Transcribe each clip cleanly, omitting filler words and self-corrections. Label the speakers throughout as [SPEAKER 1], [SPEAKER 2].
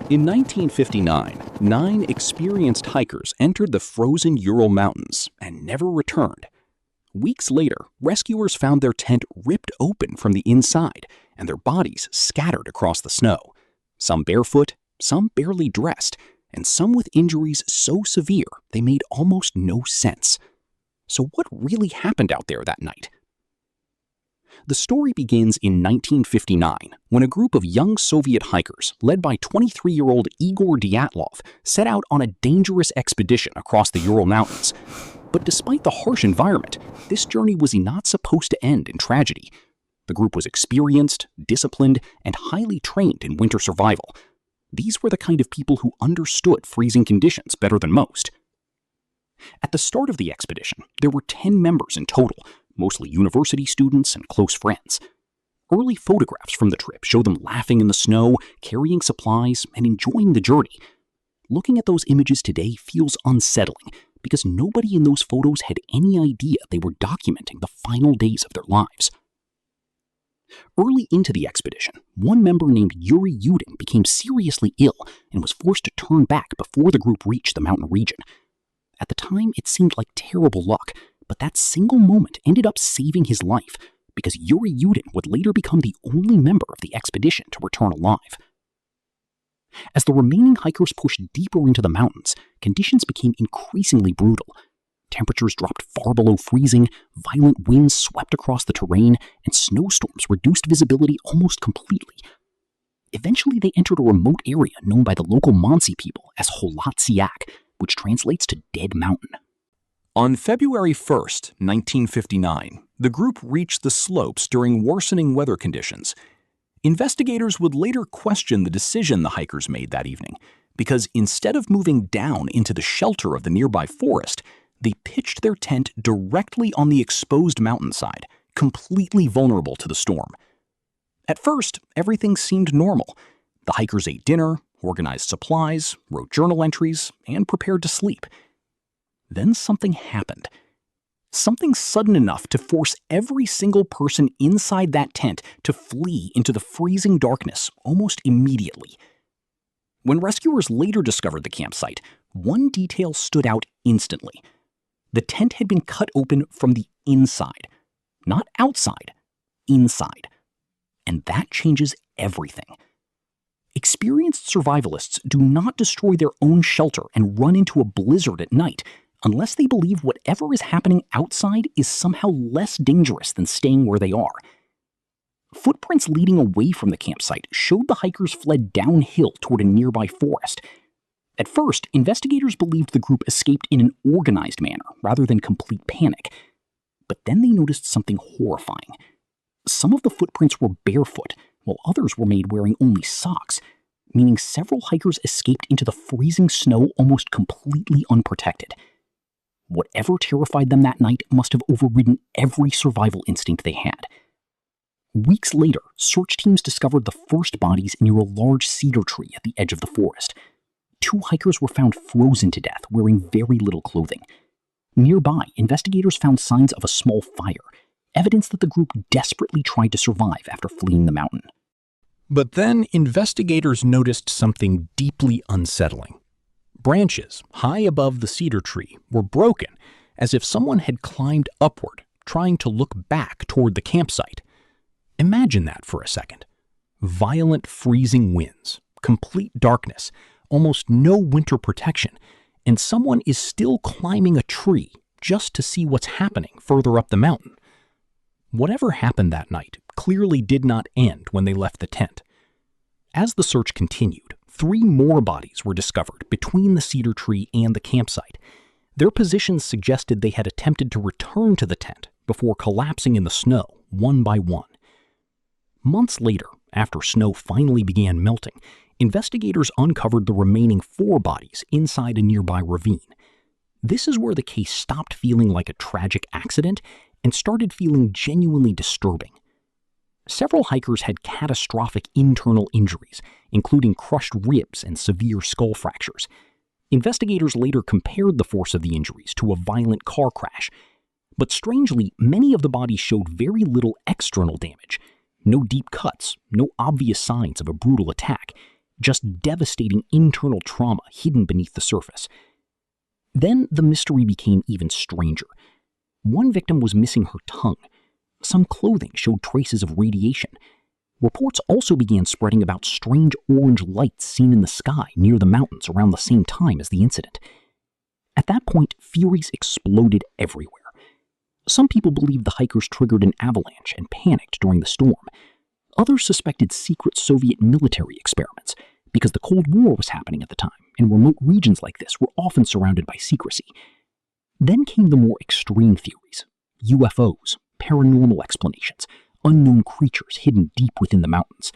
[SPEAKER 1] In 1959, 9 experienced hikers entered the frozen Ural Mountains and never returned. Weeks later, rescuers found their tent ripped open from the inside and their bodies scattered across the snow, some barefoot, some barely dressed, and some with injuries so severe they made almost no sense. So what really happened out there that night? The story begins in 1959 when a group of young Soviet hikers led by 23-year-old Igor Dyatlov set out on a dangerous expedition across the Ural Mountains. But despite the harsh environment, this journey was not supposed to end in tragedy. The group was experienced, disciplined, and highly trained in winter survival. These were the kind of people who understood freezing conditions better than most. At the start of the expedition, there were 10 members in total, mostly university students and close friends. Early photographs from the trip show them laughing in the snow, carrying supplies, and enjoying the journey. Looking at those images today feels unsettling because nobody in those photos had any idea they were documenting the final days of their lives. Early into the expedition, one member named Yuri Yudin became seriously ill and was forced to turn back before the group reached the mountain region. At the time, it seemed like terrible luck, but that single moment ended up saving his life because Yuri Yudin would later become the only member of the expedition to return alive. As the remaining hikers pushed deeper into the mountains, conditions became increasingly brutal. Temperatures dropped far below freezing, violent winds swept across the terrain, and snowstorms reduced visibility almost completely. Eventually, they entered a remote area known by the local Mansi people as Holatsiak, which translates to Dead Mountain. On February 1st, 1959, the group reached the slopes during worsening weather conditions. Investigators would later question the decision the hikers made that evening, because instead of moving down into the shelter of the nearby forest, they pitched their tent directly on the exposed mountainside, completely vulnerable to the storm. At first, everything seemed normal. The hikers ate dinner, organized supplies, wrote journal entries, and prepared to sleep. Then something happened. Something sudden enough to force every single person inside that tent to flee into the freezing darkness almost immediately. When rescuers later discovered the campsite, one detail stood out instantly. The tent had been cut open from the inside, not outside, inside. And that changes everything. Experienced survivalists do not destroy their own shelter and run into a blizzard at night unless they believe whatever is happening outside is somehow less dangerous than staying where they are. Footprints leading away from the campsite showed the hikers fled downhill toward a nearby forest. At first, investigators believed the group escaped in an organized manner rather than complete panic. But then they noticed something horrifying. Some of the footprints were barefoot, while others were made wearing only socks, meaning several hikers escaped into the freezing snow almost completely unprotected. Whatever terrified them that night must have overridden every survival instinct they had. Weeks later, search teams discovered the first bodies near a large cedar tree at the edge of the forest. 2 hikers were found frozen to death, wearing very little clothing. Nearby, investigators found signs of a small fire, evidence that the group desperately tried to survive after fleeing the mountain. But then investigators noticed something deeply unsettling. Branches high above the cedar tree were broken, as if someone had climbed upward, trying to look back toward the campsite. Imagine that for a second. Violent freezing winds, complete darkness, almost no winter protection, and someone is still climbing a tree just to see what's happening further up the mountain. Whatever happened that night clearly did not end when they left the tent. As the search continued, 3 more bodies were discovered between the cedar tree and the campsite. Their positions suggested they had attempted to return to the tent before collapsing in the snow one by one. Months later, after snow finally began melting, investigators uncovered the remaining 4 bodies inside a nearby ravine. This is where the case stopped feeling like a tragic accident and started feeling genuinely disturbing. Several hikers had catastrophic internal injuries, including crushed ribs and severe skull fractures. Investigators later compared the force of the injuries to a violent car crash. But strangely, many of the bodies showed very little external damage. No deep cuts, no obvious signs of a brutal attack, just devastating internal trauma hidden beneath the surface. Then the mystery became even stranger. One victim was missing her tongue. Some clothing showed traces of radiation. Reports also began spreading about strange orange lights seen in the sky near the mountains around the same time as the incident. At that point, theories exploded everywhere. Some people believed the hikers triggered an avalanche and panicked during the storm. Others suspected secret Soviet military experiments because the Cold War was happening at the time, and remote regions like this were often surrounded by secrecy. Then came the more extreme theories: UFOs, paranormal explanations, unknown creatures hidden deep within the mountains.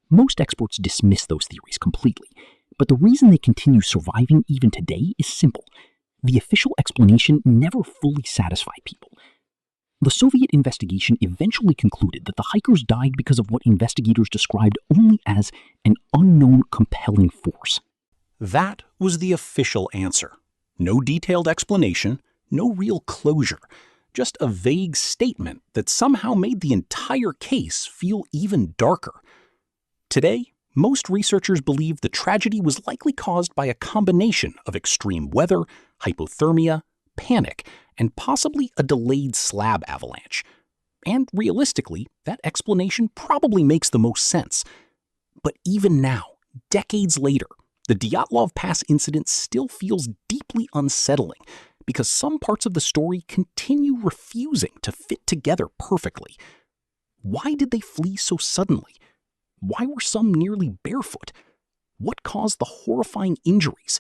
[SPEAKER 1] Most experts dismiss those theories completely, but the reason they continue surviving even today is simple. The official explanation never fully satisfied people. The Soviet investigation eventually concluded that the hikers died because of what investigators described only as an unknown compelling force.
[SPEAKER 2] That was the official answer. No detailed explanation, no real closure, just a vague statement that somehow made the entire case feel even darker. Today, most researchers believe the tragedy was likely caused by a combination of extreme weather, hypothermia, panic, and possibly a delayed slab avalanche. And realistically, that explanation probably makes the most sense. But even now, decades later, the Dyatlov Pass incident still feels deeply unsettling because some parts of the story continue refusing to fit together perfectly. Why did they flee so suddenly? Why were some nearly barefoot? What caused the horrifying injuries?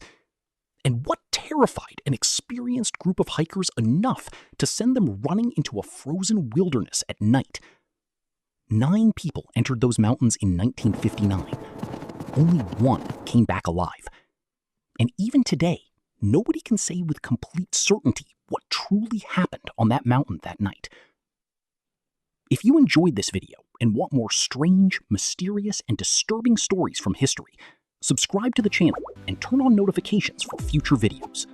[SPEAKER 2] And what terrified an experienced group of hikers enough to send them running into a frozen wilderness at night? 9 people entered those mountains in 1959. Only 1 came back alive. And even today, nobody can say with complete certainty what truly happened on that mountain that night. If you enjoyed this video and want more strange, mysterious, and disturbing stories from history, subscribe to the channel and turn on notifications for future videos.